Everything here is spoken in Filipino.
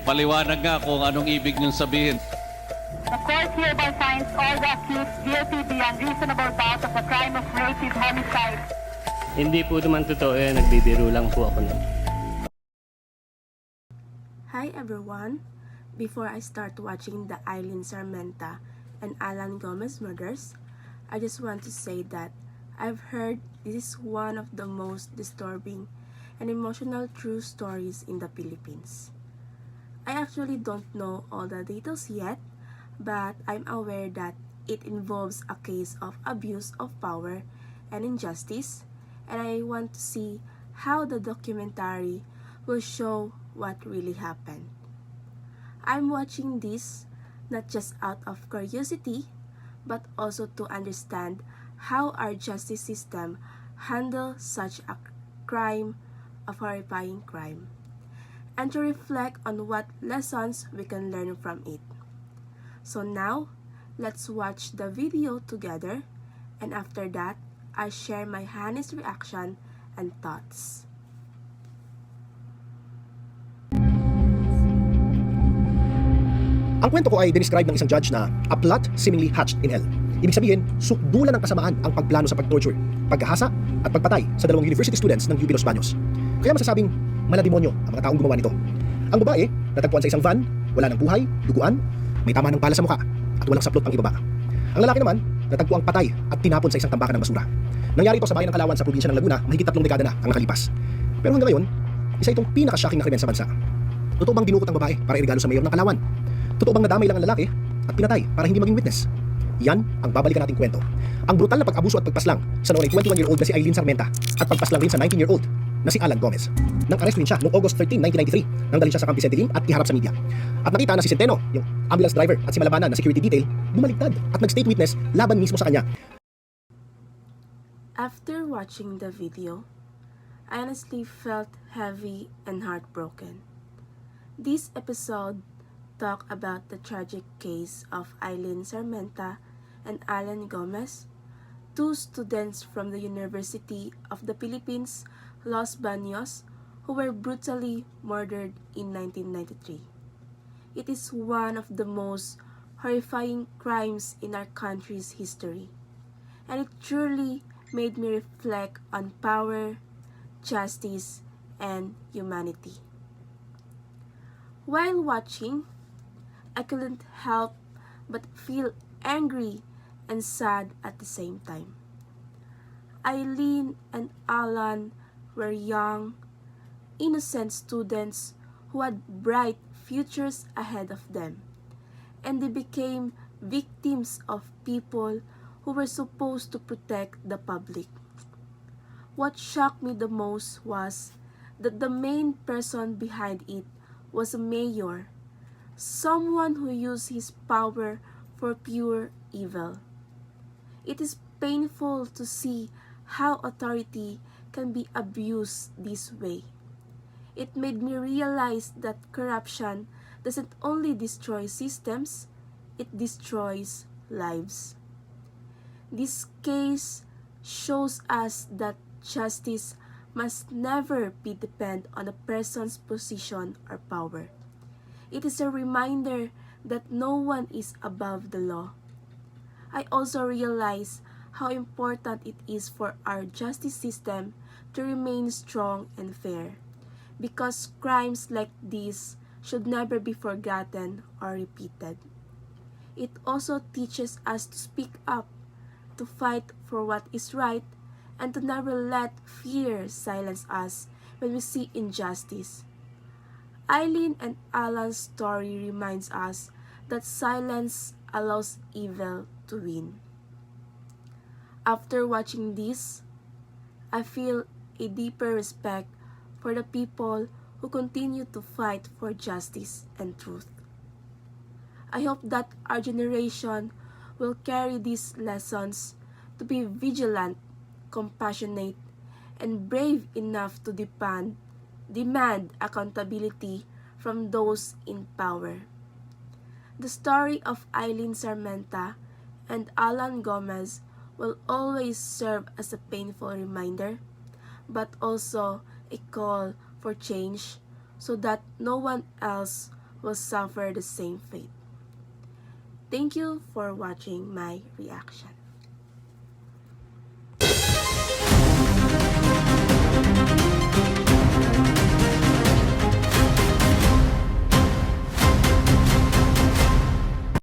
Paliwanag nga kung anong ibig niyong sabihin. The court hereby finds all the accused guilty beyond reasonable doubt of the crime of rape with homicide. Hindi po naman totoo yan, nagbibiro lang po ako nun. Hi everyone! Before I start watching the Eileen Sarmenta and Alan Gomez murders, I just want to say that I've heard this is one of the most disturbing and emotional true stories in the Philippines. I actually don't know all the details yet, but I'm aware that it involves a case of abuse of power and injustice, and I want to see how the documentary will show what really happened. I'm watching this not just out of curiosity, but also to understand how our justice system handles such a crime, a horrifying crime, and to reflect on what lessons we can learn from it. So now, let's watch the video together, and after that, I share my honest reaction and thoughts. Ang kwento ko ay dinescribe ng isang judge na a plot seemingly hatched in hell. Ibig sabihin, sukdulan ng kasamaan ang pagplano sa pagtorture, paghahasa at pagpatay sa dalawang university students ng UP Los Baños. Kaya masasabing malademonyo ang mga taong gumawa nito. Ang babae, natagpuan sa isang van, wala ng buhay, duguan, may tama ng pala sa muka at walang saplot pang ibaba. Ang lalaki naman, natagpuang patay at tinapon sa isang tambakan ng basura. Nangyari ito sa bayan ng Kalawan sa probinsya ng Laguna mahigit 3 dekada na ang nakalipas. Pero hanggang ngayon, isa itong pinaka-shocking na krimen sa bansa. Totoo bang dinukot ang babae para irigalo sa mayor ng Kalawan? Totoo bang nadamay lang ang lalaki at pinatay para hindi maging witness? Yan ang babalikan nating kwento. Ang brutal na pag-abuso at pagpaslang sa noon ay 21-year-old na si Eileen Sarmenta at pagpaslang rin sa 19-year-old na si Alan Gomez. Nang arrest rin siya noong August 13, 1993 nang dalhin siya sa Camp Vicente Lim at iharap sa media. At nakita na si Centeno, yung ambulance driver at si Malabanan na security detail, bumaligtad at nag-state witness laban mismo sa kanya. After watching the video, I honestly felt heavy and heartbroken. This episode talked about the tragic case of Eileen Sarmenta and Alan Gomez, two students from the University of the Philippines, Los Baños, who were brutally murdered in 1993. It is one of the most horrifying crimes in our country's history, and it truly made me reflect on power, justice, and humanity. While watching, I couldn't help but feel angry and sad at the same time. Eileen and Alan were young, innocent students who had bright futures ahead of them, and they became victims of people who were supposed to protect the public. What shocked me the most was that the main person behind it was a mayor, someone who used his power for pure evil. It is painful to see how authority can be abused this way. It made me realize that corruption doesn't only destroy systems, it destroys lives. This case shows us that justice must never be dependent on a person's position or power. It is a reminder that no one is above the law. I also realize how important it is for our justice system to remain strong and fair, because crimes like these should never be forgotten or repeated. It also teaches us to speak up, to fight for what is right, and to never let fear silence us when we see injustice. Eileen and Alan's story reminds us that silence allows evil to win. After watching this, I feel a deeper respect for the people who continue to fight for justice and truth. I hope that our generation will carry these lessons to be vigilant, compassionate, and brave enough to demand accountability from those in power. The story of Eileen Sarmenta and Alan Gomez will always serve as a painful reminder, but also a call for change, so that no one else will suffer the same fate. Thank you for watching my reaction.